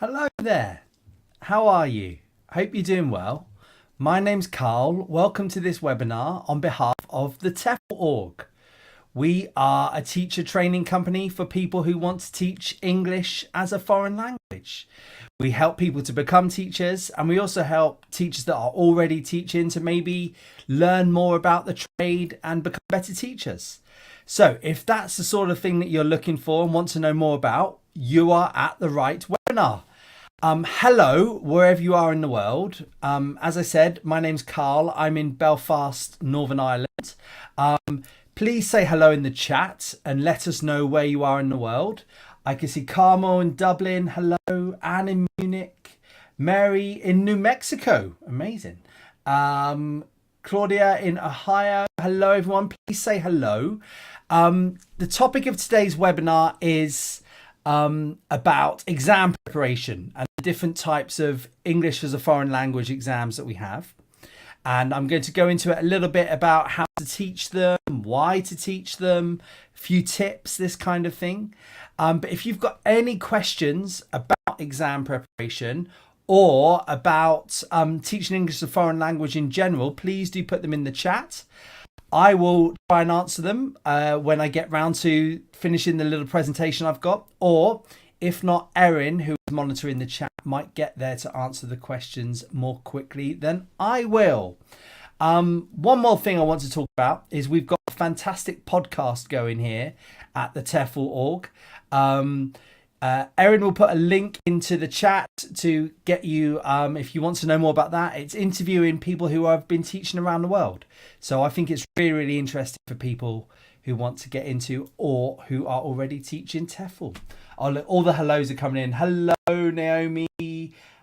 Hello there. How are you? Hope you're doing well. My name's Carl. Welcome to this webinar on behalf of the TOEFL org. We are a teacher training company for people who want to teach English as a foreign language. We help people to become teachers, and we also help teachers that are already teaching to maybe learn more about the trade and become better teachers. So if that's the sort of thing that you're looking for and want to know more about, you are at the right webinar. Hello, wherever you are in the world. As I said, my name's Carl. I'm in Belfast, Northern Ireland. Please say hello in the chat and let us know where you are in the world. I can see Carmel in Dublin. Hello. Anne in Munich. Mary in New Mexico. Amazing. Claudia in Ohio. Hello, everyone. Please say hello. The topic of today's webinar is about exam preparation and the different types of English as a foreign language exams that we have. And I'm going to go into it a little bit about how to teach them, why to teach them, a few tips, this kind of thing. But if you've got any questions about exam preparation or about teaching English as a foreign language in general, please do put them in the chat. I will try and answer them when I get round to finishing the little presentation I've got. Or if not, Erin, who is monitoring the chat, might get there to answer the questions more quickly than I will. One more thing I want to talk about is we've got a fantastic podcast going here at the TOEFL org. Erin will put a link into the chat to get you, if you want to know more about that. It's interviewing people who I've been teaching around the world. So I think it's really, really interesting for people who want to get into or who are already teaching TOEFL. All the hellos are coming in. Hello, Naomi.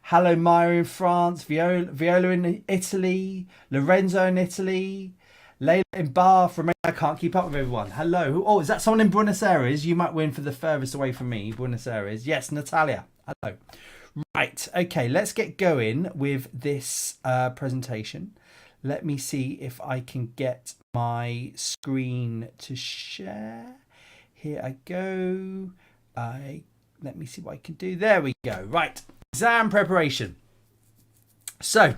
Hello, Maya in France. Viola in Italy. Lorenzo in Italy. Layla in Bath. I can't keep up with everyone. Hello. Oh, is that someone in Buenos Aires? You might win for the furthest away from me, Buenos Aires. Yes, Natalia. Hello. Right. Okay, let's get going with this presentation. Let me see if I can get my screen to share. Here I go. Let me see what I can do. There we go. Right. Exam preparation. So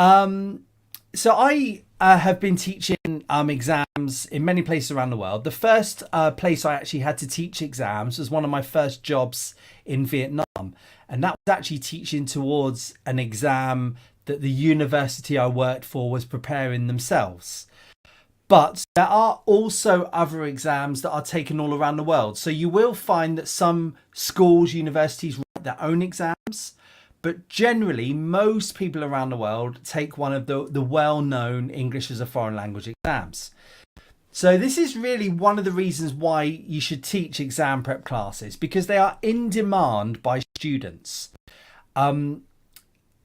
I have been teaching exams in many places around the world. The first place I actually had to teach exams was one of my first jobs in Vietnam. And that was actually teaching towards an exam that the university I worked for was preparing themselves. But there are also other exams that are taken all around the world. So you will find that some schools, universities write their own exams. But generally, most people around the world take one of the well-known English as a foreign language exams. So this is really one of the reasons why you should teach exam prep classes, because they are in demand by students.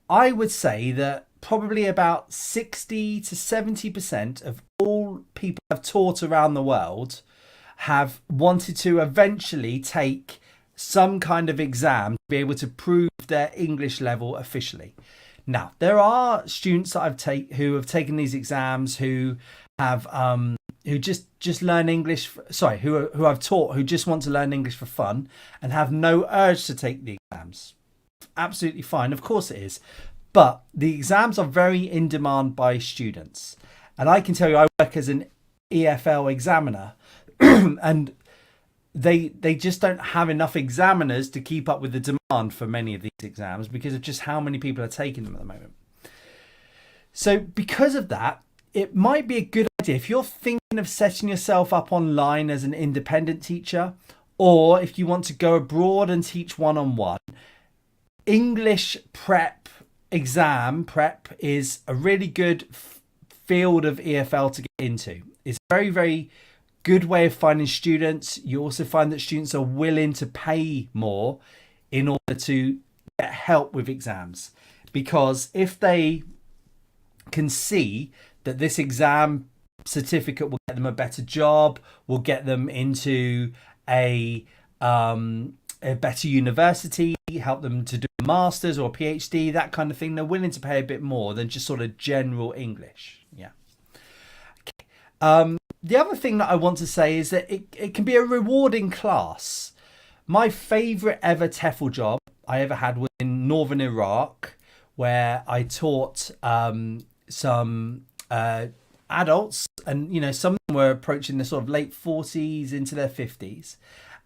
I would say that probably about 60 to 70% of all people I've taught around the world have wanted to eventually take some kind of exam to be able to prove their English level officially. Now, there are students that who have taken these exams who have who just learn English. Who I've taught who just want to learn English for fun and have no urge to take the exams. Absolutely fine, of course it is. But the exams are very in demand by students, and I can tell you, I work as an EFL examiner, and they just don't have enough examiners to keep up with the demand for many of these exams because of just how many people are taking them at the moment. So because of that, it might be a good idea if you're thinking of setting yourself up online as an independent teacher, or if you want to go abroad and teach one-on-one. English exam prep is a really good field of EFL to get into. It's a very, very good way of finding students. You also find that students are willing to pay more in order to get help with exams, because if they can see that this exam certificate will get them a better job, will get them into a better university, help them to do a master's or a PhD, that kind of thing, they're willing to pay a bit more than just sort of general English. Yeah. Okay. The other thing that I want to say is that it can be a rewarding class. My favourite ever TOEFL job I ever had was in northern Iraq, where I taught some adults, and some of them were approaching the sort of late 40s into their 50s,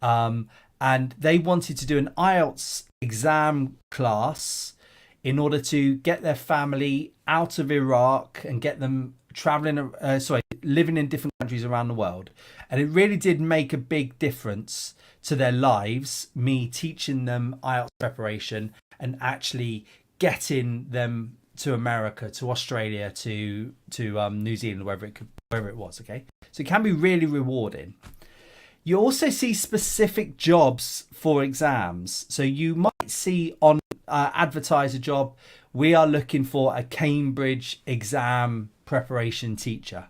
and they wanted to do an IELTS exam class in order to get their family out of Iraq and get them living in different countries around the world. And it really did make a big difference to their lives, me teaching them IELTS preparation and actually getting them to America, to Australia, to New Zealand, wherever it was. Okay, so it can be really rewarding. You also see specific jobs for exams. So you might see on advertise a job, we are looking for a Cambridge exam preparation teacher,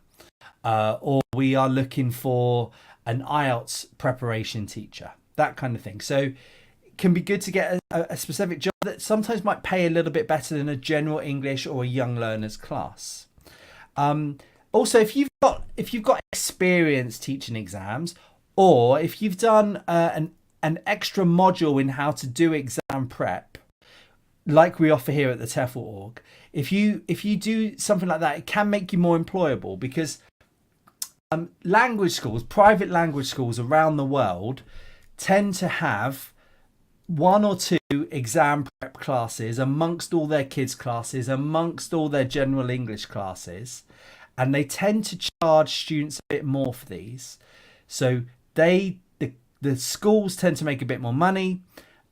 or we are looking for an IELTS preparation teacher, that kind of thing. So it can be good to get a specific job that sometimes might pay a little bit better than a general English or a young learners class. Also, if you've got experience teaching exams, or if you've done an extra module in how to do exam prep, like we offer here at the TOEFL org, if you do something like that, it can make you more employable, because language schools, private language schools around the world, tend to have one or two exam prep classes amongst all their kids' classes, amongst all their general English classes, and they tend to charge students a bit more for these. So the schools tend to make a bit more money,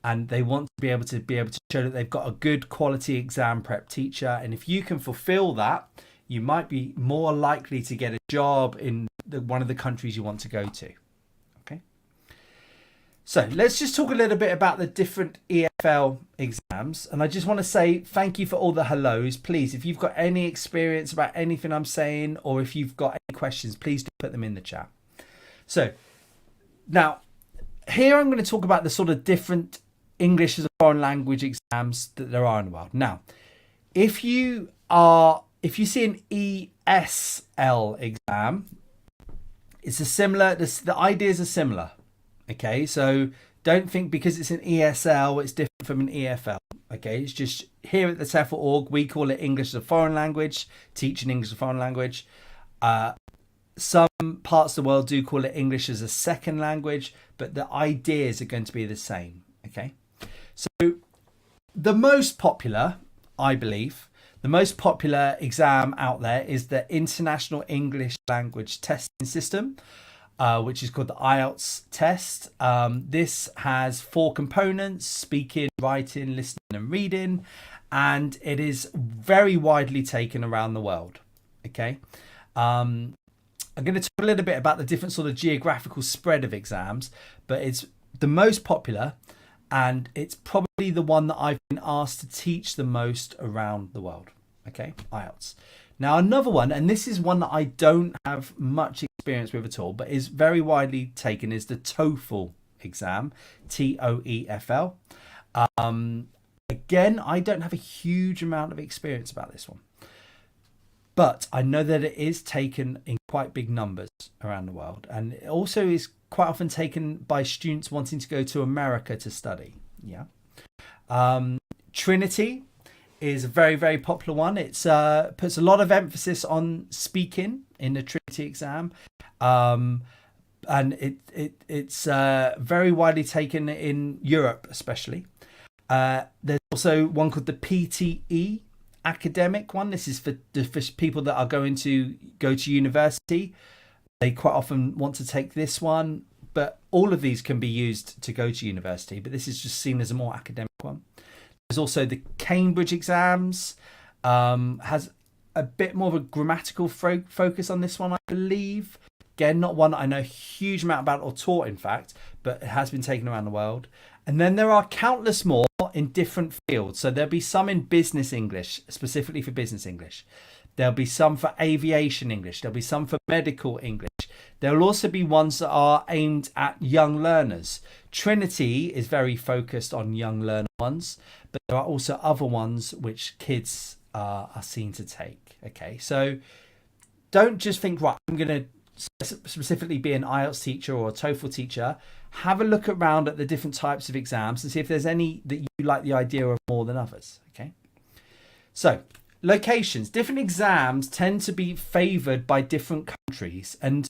and they want to be able to show that they've got a good quality exam prep teacher. And if you can fulfill that, you might be more likely to get a job in one of the countries you want to go to. Okay. So let's just talk a little bit about the different EFL exams. And I just want to say thank you for all the hellos. Please, if you've got any experience about anything I'm saying, or if you've got any questions, please do put them in the chat. So now, here I'm going to talk about the sort of different English as a foreign language exams that there are in the world. Now, if you see an ESL exam, the ideas are similar. Okay, so don't think because it's an ESL, it's different from an EFL. Okay, it's just here at the TOEFL org, we call it English as a foreign language, teaching English as a foreign language. Some parts of the world do call it English as a second language, but the ideas are going to be the same. Okay, so the most popular, I believe, the most popular exam out there is the International English Language Testing System, which is called the IELTS test. This has 4 components: speaking, writing, listening and reading, and it is very widely taken around the world. Okay. I'm going to talk a little bit about the different sort of geographical spread of exams, but it's the most popular, and it's probably the one that I've been asked to teach the most around the world. Okay, IELTS. Now another one, and this is one that I don't have much experience with at all, but is very widely taken, is the TOEFL exam, TOEFL. Again, I don't have a huge amount of experience about this one, but I know that it is taken in quite big numbers around the world, and it also is quite often taken by students wanting to go to America to study. Yeah. Trinity is a very, very popular one. It's puts a lot of emphasis on speaking in the Trinity exam, and it's very widely taken in Europe, especially. There's also one called the PTE academic one. This is for people that are going to go to university. They quite often want to take this one, but all of these can be used to go to university, but this is just seen as a more academic one. There's also the Cambridge exams, has a bit more of a grammatical focus on this one, I believe. Again, not one that I know a huge amount about or taught, in fact, but it has been taken around the world. And then there are countless more in different fields. So there'll be some in business English, specifically for business English. There'll be some for aviation English. There'll be some for medical English. There'll also be ones that are aimed at young learners. Trinity is very focused on young learner ones, but there are also other ones which kids are seen to take. Okay, so don't just think, right, I'm going to specifically be an IELTS teacher or a TOEFL teacher, have a look around at the different types of exams and see if there's any that you like the idea of more than others. Okay. So locations, different exams tend to be favoured by different countries, and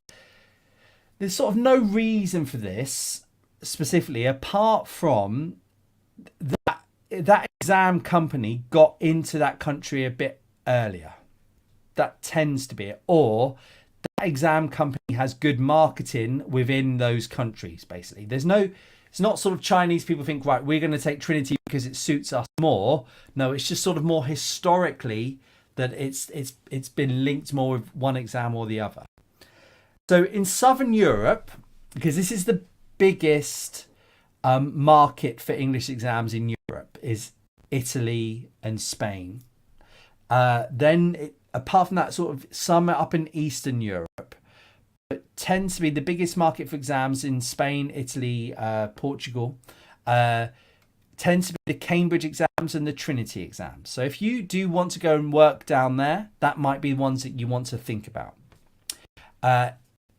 there's sort of no reason for this specifically apart from that exam company got into that country a bit earlier. That tends to be it. Or that exam company has good marketing within those countries, basically. It's not sort of Chinese people think, right, we're going to take Trinity because it suits us more. No, it's just sort of more historically that it's been linked more with one exam or the other. So in Southern Europe, because this is the biggest market for English exams in Europe, is Italy and Spain. Apart from that, sort of some up in Eastern Europe, but tends to be the biggest market for exams in Spain, Italy, Portugal. Tends to be the Cambridge exams and the Trinity exams. So if you do want to go and work down there, that might be ones that you want to think about.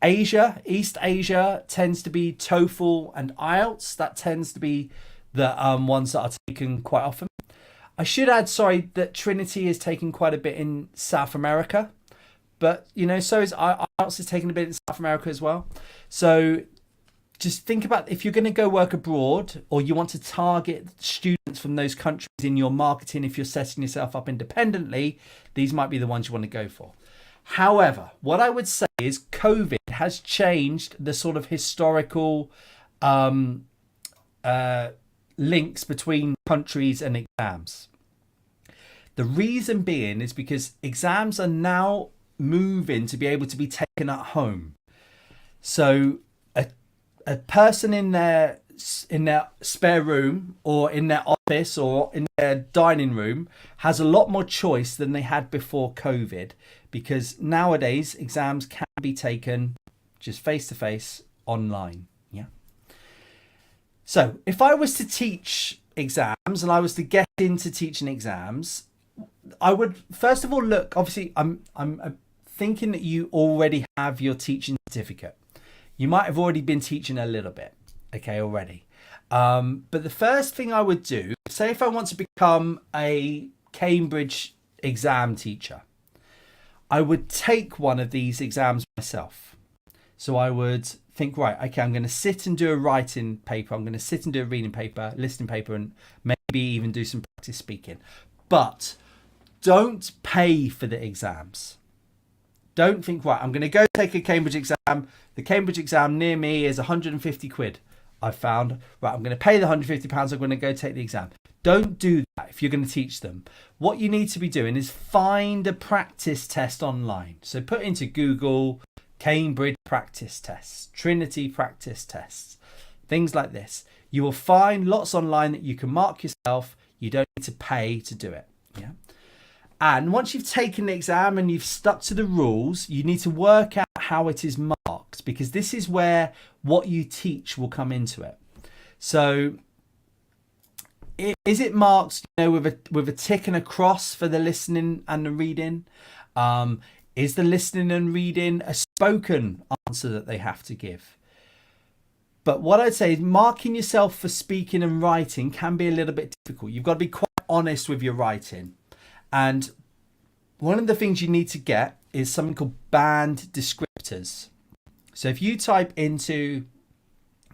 Asia, East Asia, tends to be TOEFL and IELTS. That tends to be the ones that are taken quite often. I should add, that Trinity is taken quite a bit in South America, but so is IELTS is taken a bit in South America as well. So just think about if you're going to go work abroad or you want to target students from those countries in your marketing, if you're setting yourself up independently, these might be the ones you want to go for. However, what I would say is COVID has changed the sort of historical links between countries and exams. The reason being is because exams are now moving to be able to be taken at home. So a person in their spare room or in their office or in their dining room has a lot more choice than they had before COVID, because nowadays exams can be taken just face to face online. Yeah. So if I was to teach exams and I was to get into teaching exams, I would first of all look, obviously I'm thinking that you already have your teaching certificate. You might have already been teaching a little bit, okay, already. But the first thing I would do, say if I want to become a Cambridge exam teacher, I would take one of these exams myself. So I would think, right, okay, I'm going to sit and do a writing paper. I'm going to sit and do a reading paper, listening paper, and maybe even do some practice speaking. But don't pay for the exams. Don't think, right, I'm going to go take a Cambridge exam. The Cambridge exam near me is 150 quid. I've found, right, I'm going to pay the £150. I'm going to go take the exam. Don't do that if you're going to teach them. What you need to be doing is find a practice test online. So put into Google Cambridge practice tests, Trinity practice tests, things like this. You will find lots online that you can mark yourself. You don't need to pay to do it. Yeah. And once you've taken the exam and you've stuck to the rules, you need to work out how it is marked, because this is where what you teach will come into it. So is it marked, with a tick and a cross for the listening and the reading? Is the listening and reading a spoken answer that they have to give? But what I'd say is marking yourself for speaking and writing can be a little bit difficult. You've got to be quite honest with your writing. And one of the things you need to get is something called band descriptors. So if you type into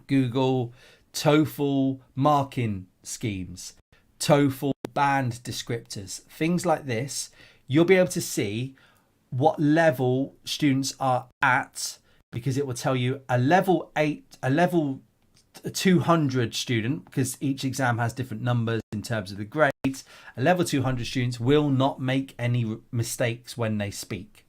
Google TOEFL marking schemes, TOEFL band descriptors, things like this, you'll be able to see what level students are at, because it will tell you a level 200 student, because each exam has different numbers in terms of the grades. A level 200 students will not make any mistakes when they speak.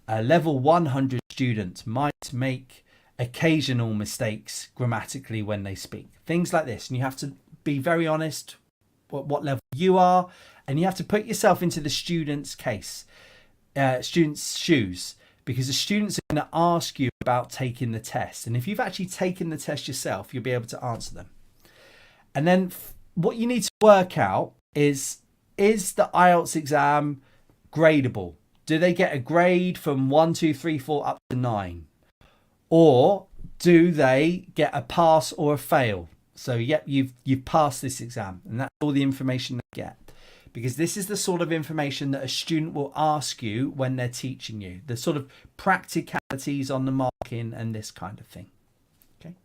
A level 100 student might make occasional mistakes grammatically when they speak. Things like this. And you have to be very honest what level you are, and you have to put yourself into the student's shoes, because the students are going to ask you about taking the test. And if you've actually taken the test yourself, you'll be able to answer them. And then what you need to work out is the IELTS exam gradable? Do they get a grade from 1, 2, 3, 4 up to 9? Or do they get a pass or a fail? So, yep, you've passed this exam, and that's all the information they get. Because this is the sort of information that a student will ask you when they're teaching you. The sort of practicalities on the marking and this kind of thing. Okay.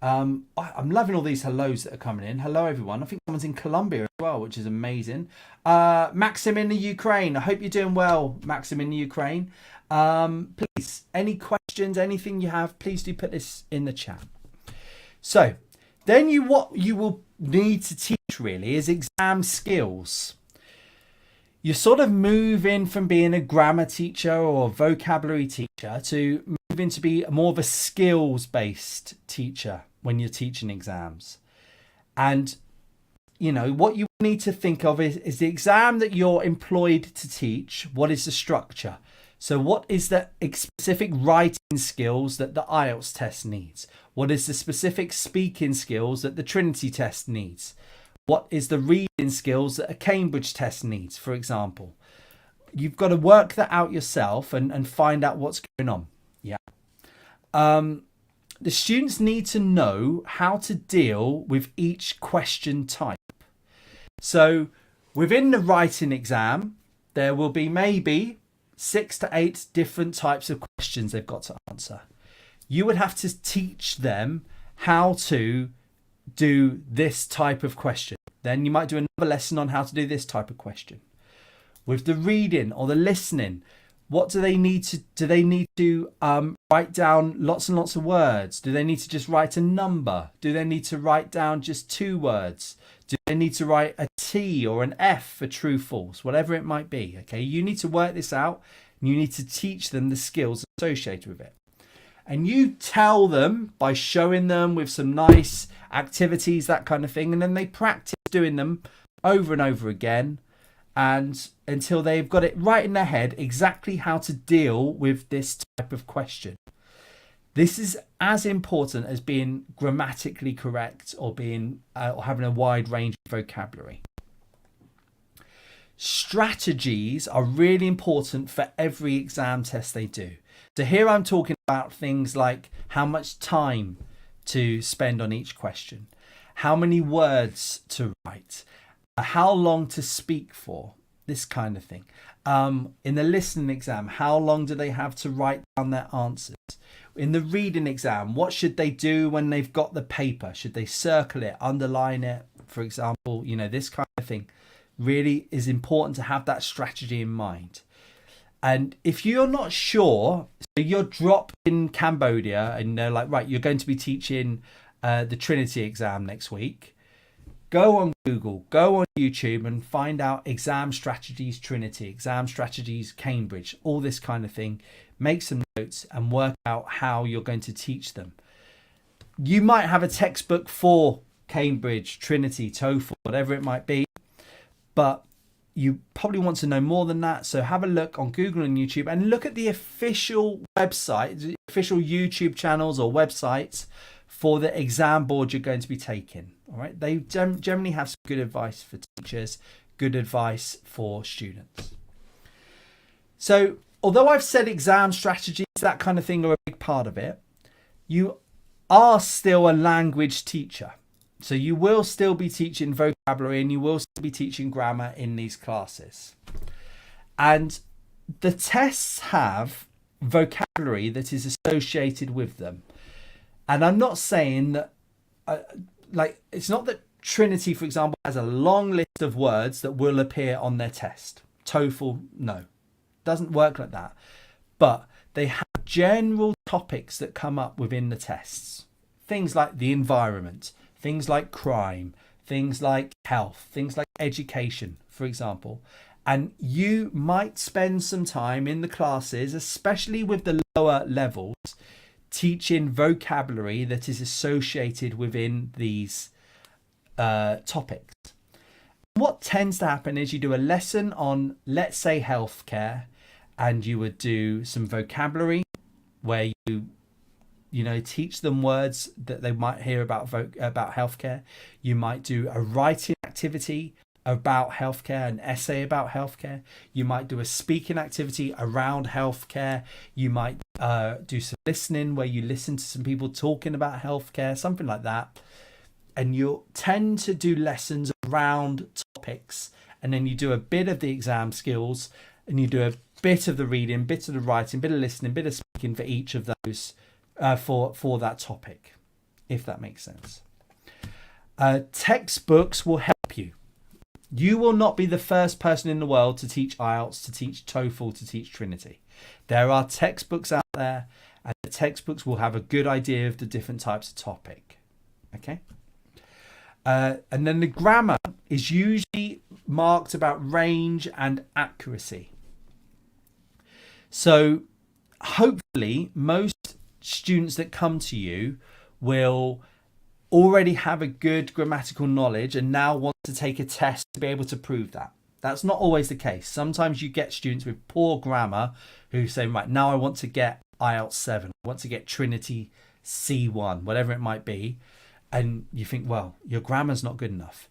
I'm loving all these hellos that are coming in. Hello, everyone. I think someone's in Colombia as well, which is amazing. Maxim in the Ukraine. I hope you're doing well, Maxim in the Ukraine. Please, any questions, anything you have, please do put this in the chat. So, then what you will need to teach really is exam skills. You sort of move in from being a grammar teacher or a vocabulary teacher to move into be more of a skills-based teacher when you're teaching exams. And, you know, what you need to think of is the exam that you're employed to teach. What is the structure? So what is the specific writing skills that the IELTS test needs? What is the specific speaking skills that the Trinity test needs? What is the reading skills that a Cambridge test needs, for example? You've got to work that out yourself and find out what's going on. Yeah. The students need to know how to deal with each question type. So within the writing exam, there will be maybe 6 to 8 different types of questions they've got to answer. You would have to teach them how to do this type of question. Then you might do another lesson on how to do this type of question. With the reading or the listening, what do they need to do? They need to write down lots and lots of words? Do they need to just write a number? Do they need to write down just 2 words? Do they need to write a T or an F for true, false, whatever it might be? Okay, you need to work this out and you need to teach them the skills associated with it. And you tell them by showing them with some nice activities, that kind of thing, and then they practice doing them over and over again, and until they've got it right in their head exactly how to deal with this type of question. This is as important as being grammatically correct or being or having a wide range of vocabulary. Strategies are really important for every exam test they do. So here I'm talking about things like how much time to spend on each question, how many words to write, how long to speak for, this kind of thing. In the listening exam, how long do they have to write down their answers? In the reading exam, what should they do when they've got the paper? Should they circle it, underline it, for example? You know, this kind of thing really is important to have that strategy in mind. And if you're not sure, so you're dropped in Cambodia and they're like, right, you're going to be teaching the Trinity exam next week. Go on Google, go on YouTube and find out exam strategies Trinity, exam strategies Cambridge, all this kind of thing. Make some notes and work out how you're going to teach them. You might have a textbook for Cambridge, Trinity, TOEFL, whatever it might be, but you probably want to know more than that. So have a look on Google and YouTube and look at the official website, the official YouTube channels or websites for the exam board you're going to be taking. All right. They generally have some good advice for teachers, good advice for students. So although I've said exam strategies, that kind of thing are a big part of it, you are still a language teacher. So you will still be teaching vocabulary and you will still be teaching grammar in these classes. And the tests have vocabulary that is associated with them. And I'm not saying that, it's not that Trinity, for example, has a long list of words that will appear on their test. TOEFL, no, doesn't work like that. But they have general topics that come up within the tests. Things like the environment, things like crime, things like health, things like education, for example. And you might spend some time in the classes, especially with the lower levels, teaching vocabulary that is associated within these topics. What tends to happen is you do a lesson on, let's say, healthcare, and you would do some vocabulary where you know, teach them words that they might hear about healthcare. You might do a writing activity about healthcare, an essay about healthcare. You might do a speaking activity around healthcare. You might do some listening where you listen to some people talking about healthcare, something like that. And you'll tend to do lessons around topics, and then you do a bit of the exam skills, and you do a bit of the reading, bit of the writing, bit of listening, bit of speaking for each of those for that topic, if that makes sense. Textbooks will help you. You will not be the first person in the world to teach IELTS, to teach TOEFL, to teach Trinity. There are textbooks out there, and the textbooks will have a good idea of the different types of topic. Okay? And then the grammar is usually marked about range and accuracy. So hopefully most students that come to you will already have a good grammatical knowledge and now want to take a test to be able to prove that. That's not always the case. Sometimes you get students with poor grammar who say, right, now I want to get IELTS 7, I want to get Trinity C1, whatever it might be. And you think, well, your grammar's not good enough.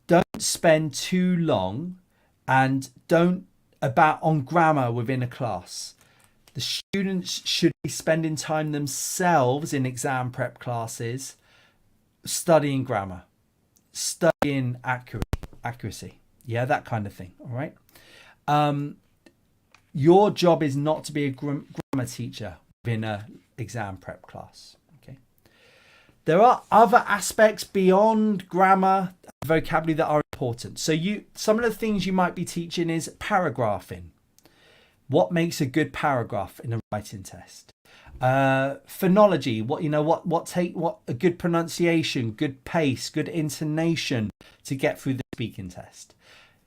Don't spend too long and don't on grammar within a class. The students should be spending time themselves in exam prep classes studying grammar, studying accuracy. Yeah, that kind of thing. All right. Your job is not to be a grammar teacher within an exam prep class. Okay. There are other aspects beyond grammar and vocabulary that are important. So some of the things you might be teaching is paragraphing. What makes a good paragraph in a writing test? Phonology, what a good pronunciation, good pace, good intonation to get through the speaking test.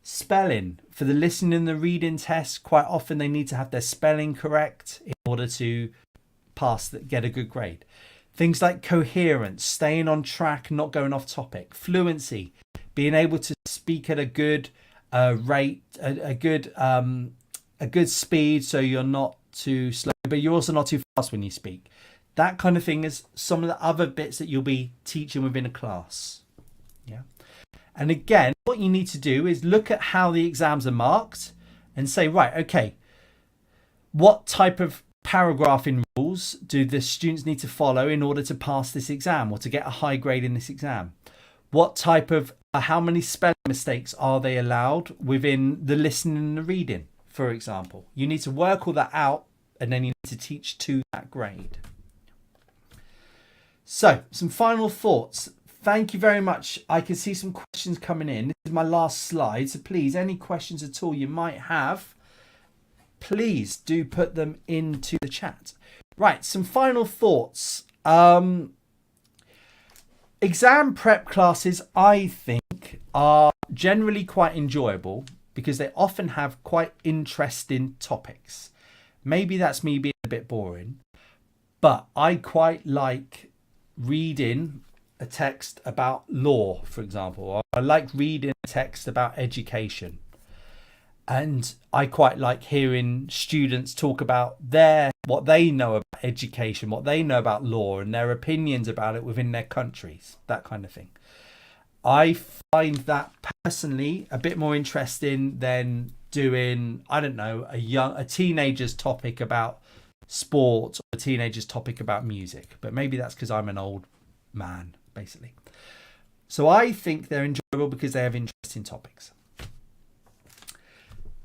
Spelling, for the listening and the reading test, quite often they need to have their spelling correct in order to get a good grade. Things like coherence, staying on track, not going off topic. Fluency, being able to speak at a good rate, a good speed, so you're not too slow, but you're also not too fast when you speak. That kind of thing is some of the other bits that you'll be teaching within a class. Yeah. And again, what you need to do is look at how the exams are marked and say, right, okay, what type of paragraphing rules do the students need to follow in order to pass this exam or to get a high grade in this exam? What type of, how many spelling mistakes are they allowed within the listening and the reading, for example? You need to work all that out, and then you need to teach to that grade. So, some final thoughts. Thank you very much. I can see some questions coming in. This is my last slide, so please, any questions at all you might have, please do put them into the chat. Right, some final thoughts. Exam prep classes, I think, are generally quite enjoyable because they often have quite interesting topics. Maybe that's me being a bit boring, but I quite like reading a text about law, for example, or I like reading a text about education. And I quite like hearing students talk about what they know about education, what they know about law, and their opinions about it within their countries, that kind of thing. I find that personally a bit more interesting than doing, I don't know, a teenager's topic about sport or a teenager's topic about music. But maybe that's because I'm an old man, basically. So I think they're enjoyable because they have interesting topics.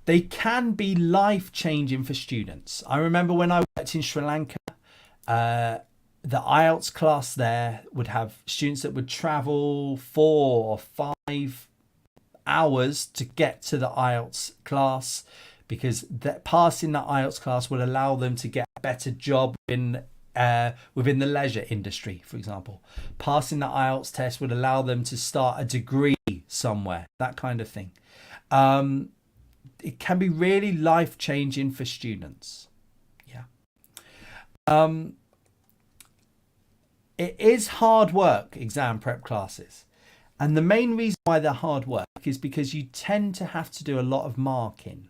They can be life-changing for students. I remember when I worked in Sri Lanka, the IELTS class there would have students that would travel 4 or 5 hours to get to the IELTS class because passing the IELTS class would allow them to get a better job within the leisure industry, for example. Passing the IELTS test would allow them to start a degree somewhere, that kind of thing. It can be really life-changing for students. Yeah. It is hard work, exam prep classes. And the main reason why they're hard work is because you tend to have to do a lot of marking.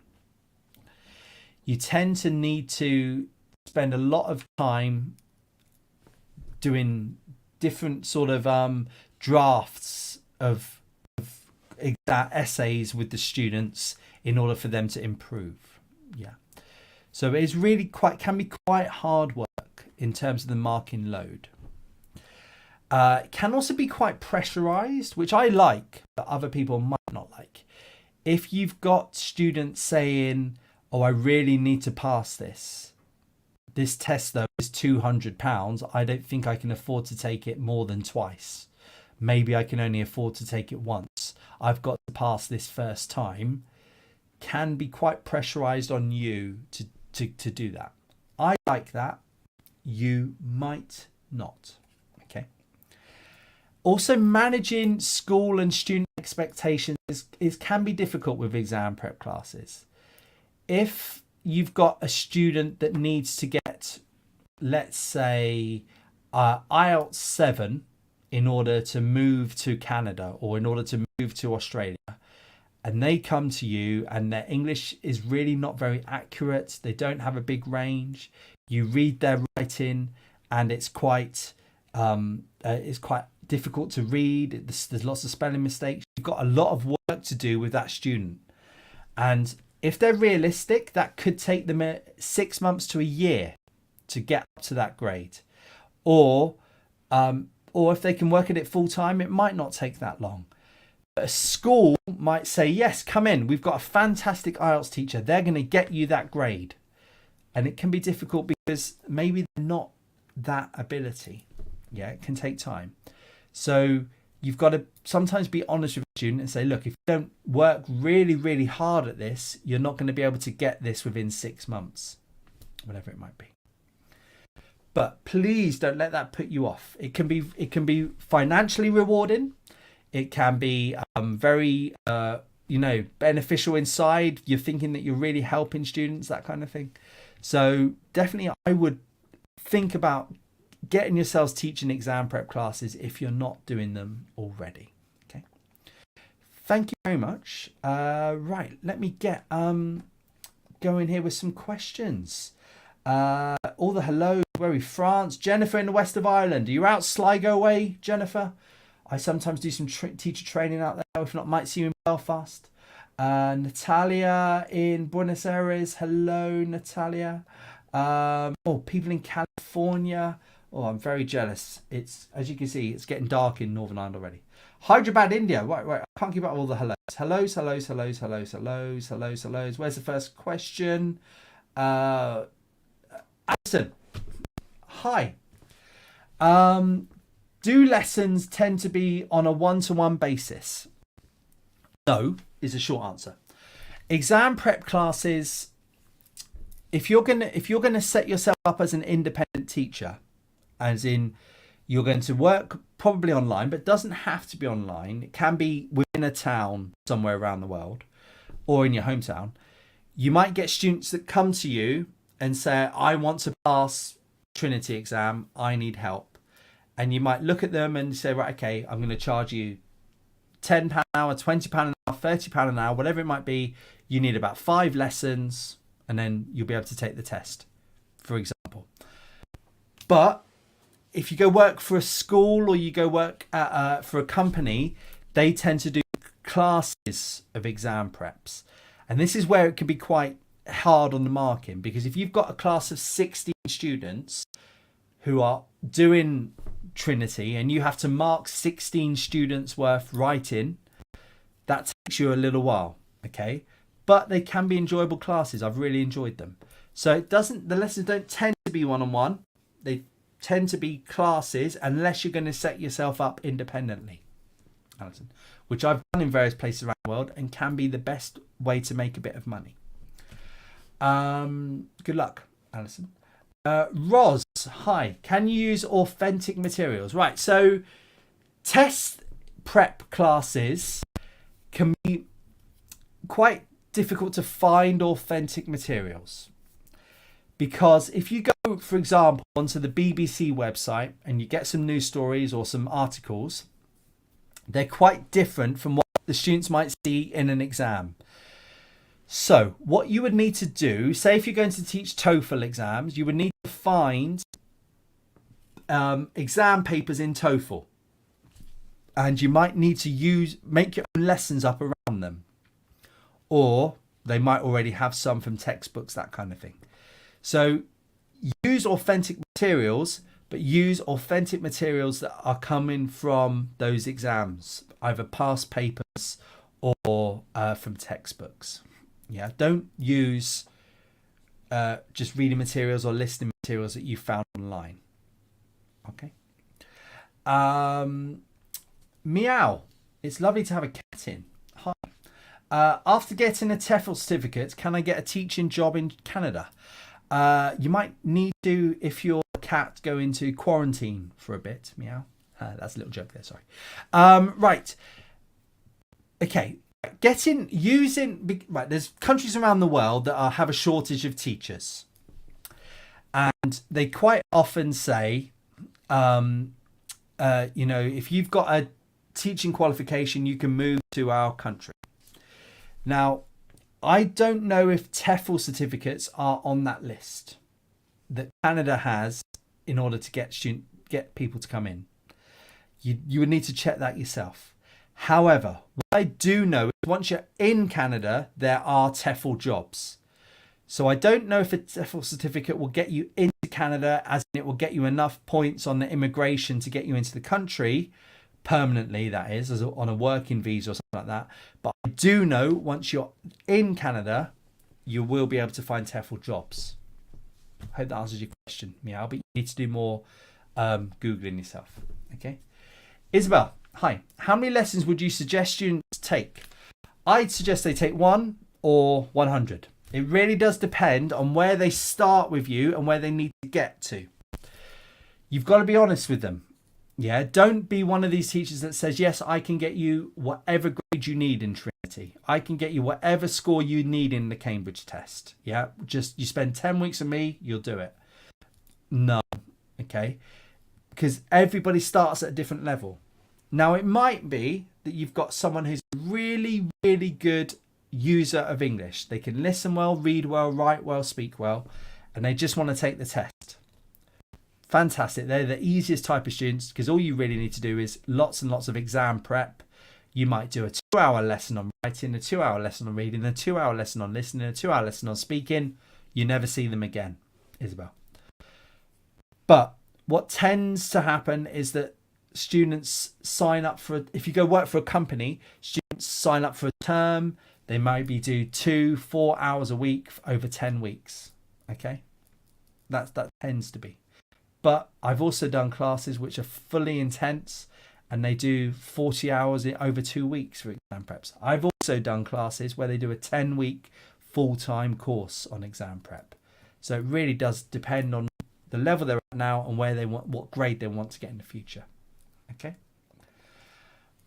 You tend to need to spend a lot of time doing different sort of drafts of essays with the students in order for them to improve. Yeah. So it is really can be quite hard work in terms of the marking load. It can also be quite pressurized, which I like, but other people might not like. If you've got students saying, oh, I really need to pass this. This test, though, is £200. I don't think I can afford to take it more than twice. Maybe I can only afford to take it once. I've got to pass this first time. Can be quite pressurized on you to do that. I like that. You might not. Okay. Also, managing school and student expectations can be difficult with exam prep classes. If you've got a student that needs to get, let's say, IELTS 7 in order to move to Canada or in order to move to Australia, and they come to you and their English is really not very accurate, they don't have a big range, you read their writing and it's quite difficult to read, there's lots of spelling mistakes, you've got a lot of work to do with that student. And if they're realistic, that could take them 6 months to a year to get up to that grade. Or if they can work at it full time, it might not take that long. But a school might say, yes, come in. We've got a fantastic IELTS teacher. They're going to get you that grade. And it can be difficult because maybe they're not that ability. Yeah, it can take time. So you've got to sometimes be honest with a student and say, look, if you don't work really, really hard at this, you're not going to be able to get this within 6 months, whatever it might be. But please don't let that put you off. It can be financially rewarding. It can be very, beneficial inside. You're thinking that you're really helping students, that kind of thing. So definitely I would think about getting yourselves teaching exam prep classes if you're not doing them already. Okay. Thank you very much. Right, let me get going here with some questions. All the hellos, where are we? France. Jennifer in the west of Ireland. Are you out Sligo way, Jennifer? I sometimes do some teacher training out there. If not, might see you in Belfast. Natalia in Buenos Aires. Hello, Natalia. People in California. Oh, I'm very jealous. It's, as you can see, it's getting dark in Northern Ireland already. Hyderabad, India. Right. I can't keep up all the hellos. Hellos. Where's the first question? Alison. Hi. Do lessons tend to be on a one-to-one basis? No, is a short answer. Exam prep classes, if you're gonna set yourself up as an independent teacher, as in you're going to work probably online, but it doesn't have to be online. It can be within a town somewhere around the world or in your hometown. You might get students that come to you and say, I want to pass Trinity exam, I need help. And you might look at them and say, right, okay, I'm going to charge you £10 an hour, £20 an hour, £30 an hour, whatever it might be. You need about 5 lessons and then you'll be able to take the test, for example. But if you go work for a school or you go work for a company, they tend to do classes of exam preps. And this is where it can be quite hard on the marking, because if you've got a class of 16 students who are doing Trinity and you have to mark 16 students worth writing, that takes you a little while, okay? But they can be enjoyable classes. I've really enjoyed them. So the lessons don't tend to be one-on-one. They tend to be classes unless you're going to set yourself up independently, Alison, which I've done in various places around the world and can be the best way to make a bit of money. Good luck, Alison. Roz, hi. Can you use authentic materials? Right, so test prep classes can be quite difficult to find authentic materials. Because if you go, for example, onto the BBC website and you get some news stories or some articles, they're quite different from what the students might see in an exam. So what you would need to do, say if you're going to teach TOEFL exams, you would need to find exam papers in TOEFL. And you might need to make your own lessons up around them. Or they might already have some from textbooks, that kind of thing. So use authentic materials, but use authentic materials that are coming from those exams, either past papers or from textbooks. Yeah, don't use just reading materials or listening materials that you found online. Okay. Meow. It's lovely to have a cat in. Hi. After getting a TOEFL certificate, can I get a teaching job in Canada? You might need to if your cat go into quarantine for a bit. Meow. That's a little joke there. Sorry. Right. Okay. Right. There's countries around the world that have a shortage of teachers, and they quite often say, if you've got a teaching qualification, you can move to our country. Now, I don't know if TOEFL certificates are on that list that Canada has in order to get people to come in. You would need to check that yourself. However, what I do know is once you're in Canada, there are TOEFL jobs. So I don't know if a TOEFL certificate will get you into Canada, as in it will get you enough points on the immigration to get you into the country permanently, that is, as on a working visa or something like that. But I do know once you're in Canada, you will be able to find TOEFL jobs. I hope that answers your question, Meow, but you need to do more Googling yourself. Okay. Isabel, hi. How many lessons would you suggest students take? I'd suggest they take 1 or 100. It really does depend on where they start with you and where they need to get to. You've got to be honest with them. Yeah, don't be one of these teachers that says, yes, I can get you whatever grade you need in Trinity. I can get you whatever score you need in the Cambridge test. Yeah, just you spend 10 weeks with me, you'll do it. No, okay? Because everybody starts at a different level. Now, it might be that you've got someone who's really, really good user of English. They can listen well, read well, write well, speak well, and they just want to take the test. Fantastic. They're the easiest type of students because all you really need to do is lots and lots of exam prep. You might do a 2-hour lesson on writing, a 2-hour lesson on reading, a 2-hour lesson on listening, a 2-hour lesson on speaking. You never see them again, Isabel. But what tends to happen is that students sign up for, if you go work for a company, students sign up for a term. They maybe do 2-4 hours a week over 10 weeks. Okay. That tends to be. But I've also done classes which are fully intense and they do 40 hours over 2 weeks for exam preps. I've also done classes where they do a 10-week full-time course on exam prep. So it really does depend on the level they're at now and where they want, what grade they want to get in the future. Okay.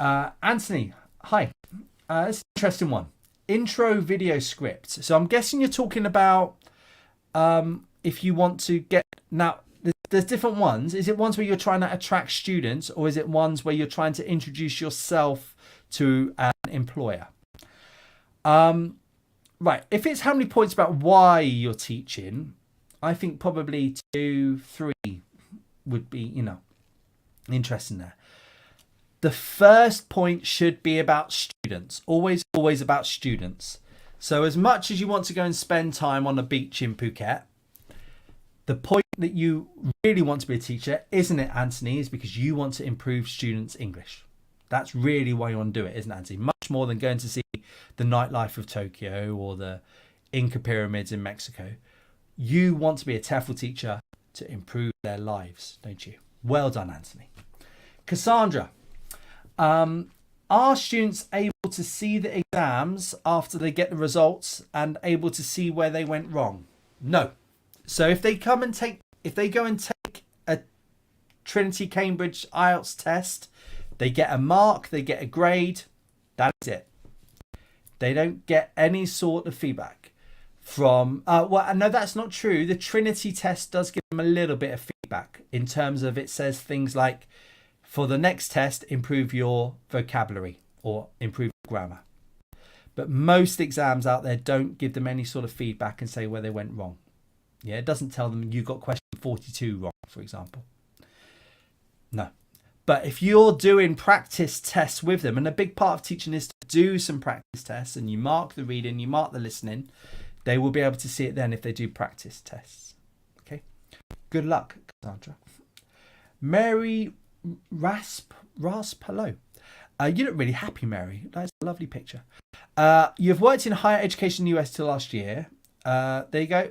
Anthony, hi. It's an interesting one. Intro video script. So I'm guessing you're talking about if you want to get, now there's different ones. Is it ones where you're trying to attract students, or is it ones where you're trying to introduce yourself to an employer? Right. If it's how many points about why you're teaching, I think probably 2, 3 would be, interesting there. The first point should be about students. Always about students. So as much as you want to go and spend time on the beach in Phuket, the point that you really want to be a teacher, isn't it, Anthony, is because you want to improve students' English. That's really why you want to do it, isn't it, Anthony? Much more than going to see the nightlife of Tokyo or the Inca pyramids in Mexico. You want to be a TOEFL teacher to improve their lives, don't you? Well done, Anthony. Cassandra, are students able to see the exams after they get the results and able to see where they went wrong? No. So if they go and take a Trinity Cambridge IELTS test, they get a mark, they get a grade, that's it. They don't get any sort of feedback from, no, that's not true. The Trinity test does give them a little bit of feedback in terms of, it says things like, for the next test, improve your vocabulary or improve grammar. But most exams out there don't give them any sort of feedback and say where they went wrong. Yeah, it doesn't tell them you got question 42 wrong, for example. No. But if you're doing practice tests with them, and a big part of teaching is to do some practice tests, and you mark the reading, you mark the listening, They will be able to see it then if they do practice tests. Okay. Good luck, Cassandra. Mary hello. You look really happy, Mary. That's a lovely picture. You've worked in higher education in the US till last year. There you go.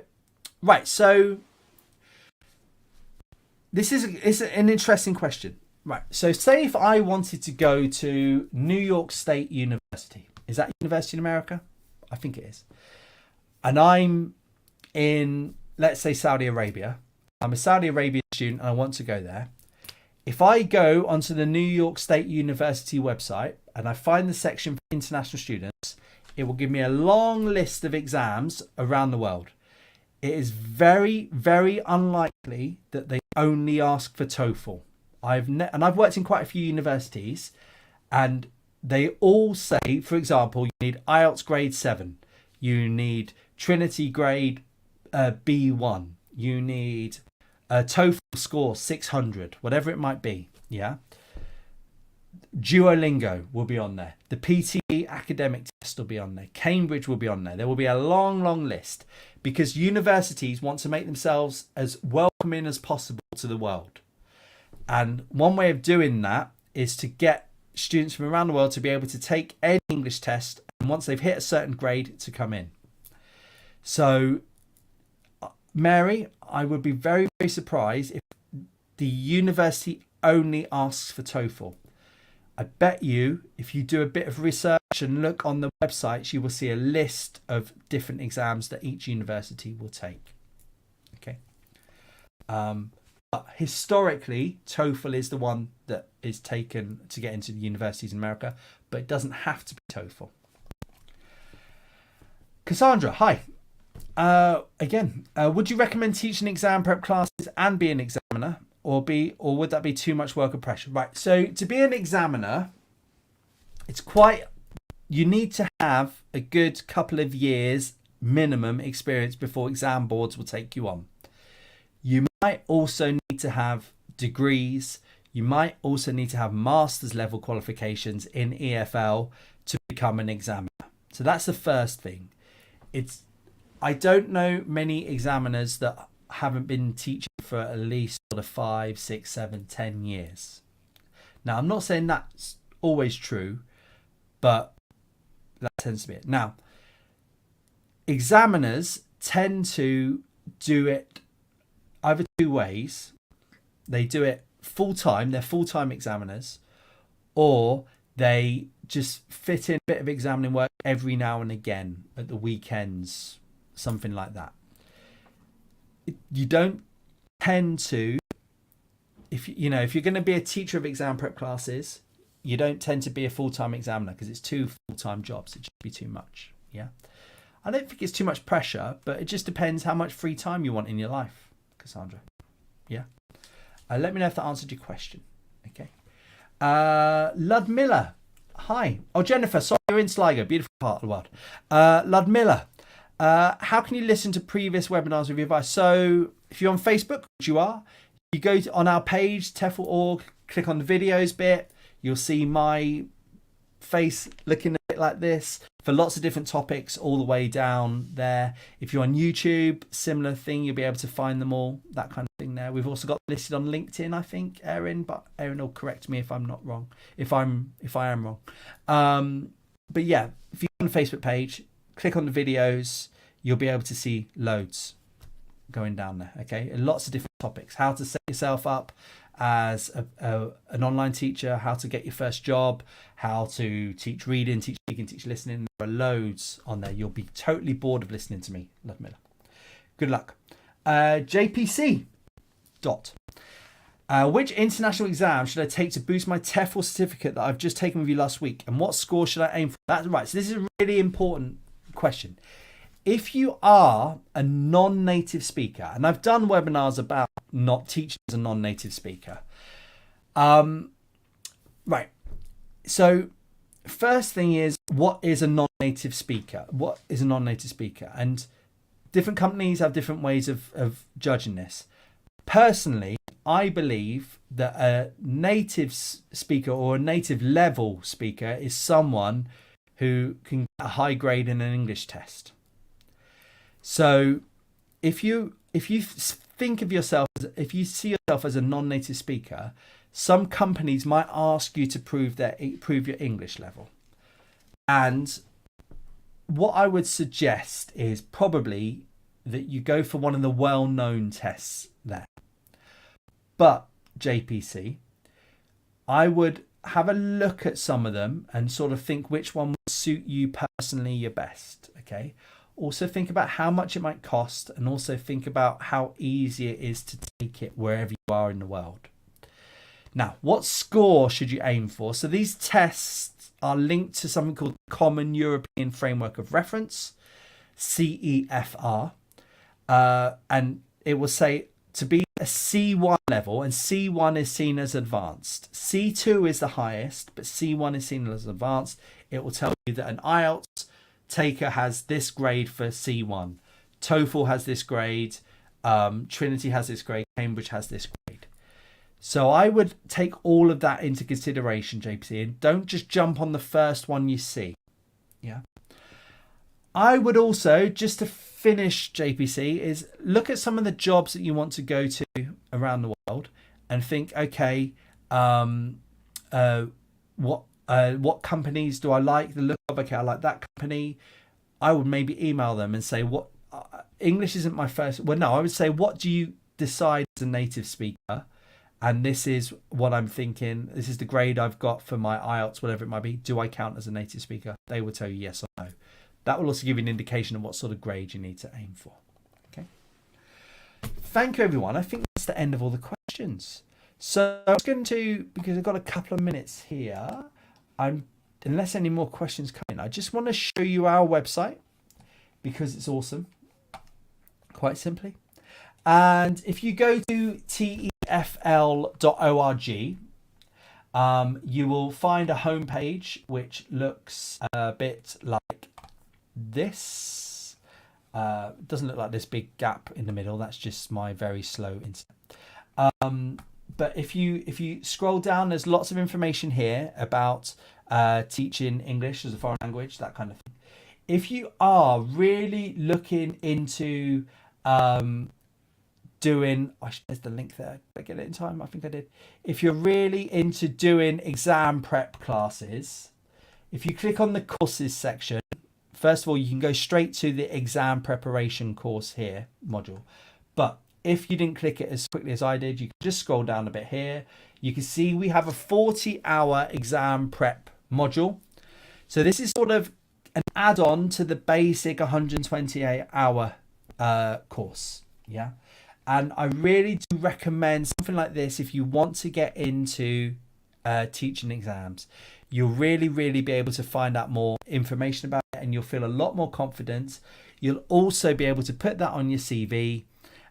Right, so this is an interesting question. Right, so say if I wanted to go to New York State University. Is that university in America? I think it is. And I'm in, let's say, Saudi Arabia. I'm a Saudi Arabian student and I want to go there. If I go onto the New York State University website and I find the section for international students, it will give me a long list of exams around the world. It is very, very unlikely that they only ask for TOEFL. I've worked in quite a few universities, and they all say, for example, you need IELTS grade 7, you need Trinity grade B1, you need a TOEFL score 600, whatever it might be. Yeah. Duolingo will be on there. The PTE academic test will be on there. Cambridge will be on there. There will be a long, long list because universities want to make themselves as welcoming as possible to the world. And one way of doing that is to get students from around the world to be able to take any English test, and once they've hit a certain grade, to come in. So, Mary, I would be very, very surprised if the university only asks for TOEFL. I bet you, if you do a bit of research and look on the websites, you will see a list of different exams that each university will take. Okay. But historically, TOEFL is the one that is taken to get into the universities in America, but it doesn't have to be TOEFL. Cassandra, hi. Again, would you recommend teaching exam prep classes and be an examiner? Or would that be too much work or pressure? Right. So to be an examiner, you need to have a good couple of years minimum experience before exam boards will take you on. You might also need to have degrees. You might also need to have master's level qualifications in EFL to become an examiner. So that's the first thing. I don't know many examiners that haven't been teaching for at least sort of 5, 6, 7, 10 years. Now, I'm not saying that's always true, but that tends to be it. Now, examiners tend to do it either two ways. They do it full-time, they're full-time examiners, or they just fit in a bit of examining work every now and again at the weekends, something like that. You don't tend to, if you're going to be a teacher of exam prep classes, you don't tend to be a full-time examiner because it's two full-time jobs. It should be too much. Yeah. I don't think it's too much pressure, but it just depends how much free time you want in your life, Cassandra. Yeah. Let me know if that answered your question. Okay. Ludmilla. Hi. Oh, Jennifer, sorry, you're in Sligo. Beautiful part of the world. Ludmilla. How can you listen to previous webinars with your advice? So if you're on Facebook, which you are, you go on our page, TOEFL.org, click on the videos bit. You'll see my face looking a bit like this for lots of different topics all the way down there. If you're on YouTube, similar thing, you'll be able to find them all, that kind of thing there. We've also got listed on LinkedIn, I think, Erin, but Erin will correct me if I'm not wrong, if I am wrong. But yeah, if you're on the Facebook page, click on the videos, you'll be able to see loads going down there. Okay, and lots of different topics: how to set yourself up as an online teacher, how to get your first job, how to teach reading, teach speaking, teach listening. There are loads on there. You'll be totally bored of listening to me. Love Miller. Good luck. JPC. Which international exam should I take to boost my TOEFL certificate that I've just taken with you last week? And what score should I aim for? That's right. So this is a really important question. If you are a non-native speaker, and I've done webinars about not teaching as a non-native speaker. Right. So first thing is, what is a non-native speaker? What is a non-native speaker? And different companies have different ways of judging this. Personally, I believe that a native speaker or a native level speaker is someone who can get a high grade in an English test. So if you think of yourself if you see yourself as a non-native speaker, some companies might ask you to prove your English level. And what I would suggest is probably that you go for one of the well-known tests there. But JPC, I would have a look at some of them and sort of think which one would suit you personally your best. Okay. Also think about how much it might cost, and also think about how easy it is to take it wherever you are in the world. Now, what score should you aim for? So these tests are linked to something called Common European Framework of Reference, CEFR. And it will say to be a C1 level, and C1 is seen as advanced. C2 is the highest, but C1 is seen as advanced. It will tell you that an IELTS taker has this grade for C1. TOEFL has this grade. Trinity has this grade. Cambridge has this grade. So I would take all of that into consideration, JPC, and don't just jump on the first one you see. Yeah. I would also, just to finish, JPC, is look at some of the jobs that you want to go to around the world and think, okay, what companies do I like the look of? Okay, I like that company. I would maybe email them and say, what English isn't my first. Well, no, I would say, what do you decide as a native speaker? And this is what I'm thinking. This is the grade I've got for my IELTS, whatever it might be. Do I count as a native speaker? They will tell you yes or no. That will also give you an indication of what sort of grade you need to aim for. Okay. Thank you, everyone. I think that's the end of all the questions. So I'm going to, because I've got a couple of minutes here, unless any more questions come in, I just want to show you our website because it's awesome, quite simply. And if you go to tefl.org, you will find a homepage which looks a bit like this. Doesn't look like this big gap in the middle. That's just my very slow internet. But if you scroll down, there's lots of information here about teaching English as a foreign language, that kind of thing. If you are really looking into doing, there's the link there. Did I get it in time? I think I did. If you're really into doing exam prep classes, if you click on the courses section, first of all, you can go straight to the exam preparation course here module. But if you didn't click it as quickly as I did, you can just scroll down a bit here. You can see we have a 40-hour exam prep module. So this is sort of an add-on to the basic 128-hour course. Yeah. And I really do recommend something like this if you want to get into teaching exams. You'll really be able to find out more information about it, and you'll feel a lot more confident. You'll also be able to put that on your CV,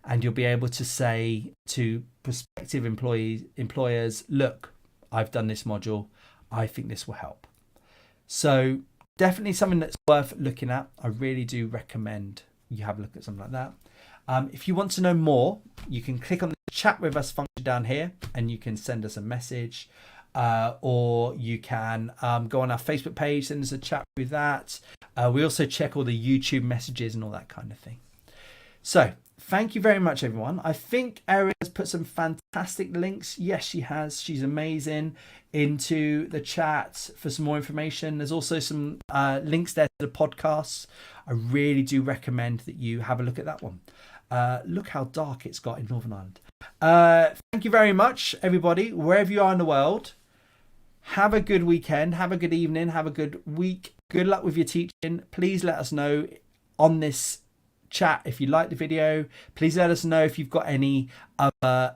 and you'll be able to say to prospective employers, look, I've done this module. I think this will help. So definitely something that's worth looking at. I really do recommend you have a look at something like that. If you want to know more, you can click on the chat with us function down here and you can send us a message, or you can go on our Facebook page, send us a chat with that. We also check all the YouTube messages and all that kind of thing. So thank you very much, everyone. I think Erin has put some fantastic links. Yes, she has. She's amazing. Into the chat for some more information. There's also some links there to the podcasts. I really do recommend that you have a look at that one. Look how dark it's got in Northern Ireland. Thank you very much, everybody, wherever you are in the world. Have a good weekend. Have a good evening. Have a good week. Good luck with your teaching. Please let us know on this chat if you like the video. Please let us know if you've got any other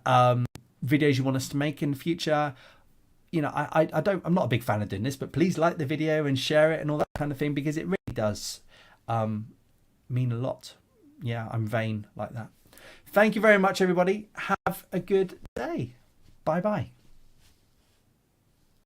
videos you want us to make in the future. You know, I'm not a big fan of doing this, but please like the video and share it and all that kind of thing, because it really does mean a lot. Yeah, I'm vain like that. Thank you very much, everybody. Have a good day. Bye-bye.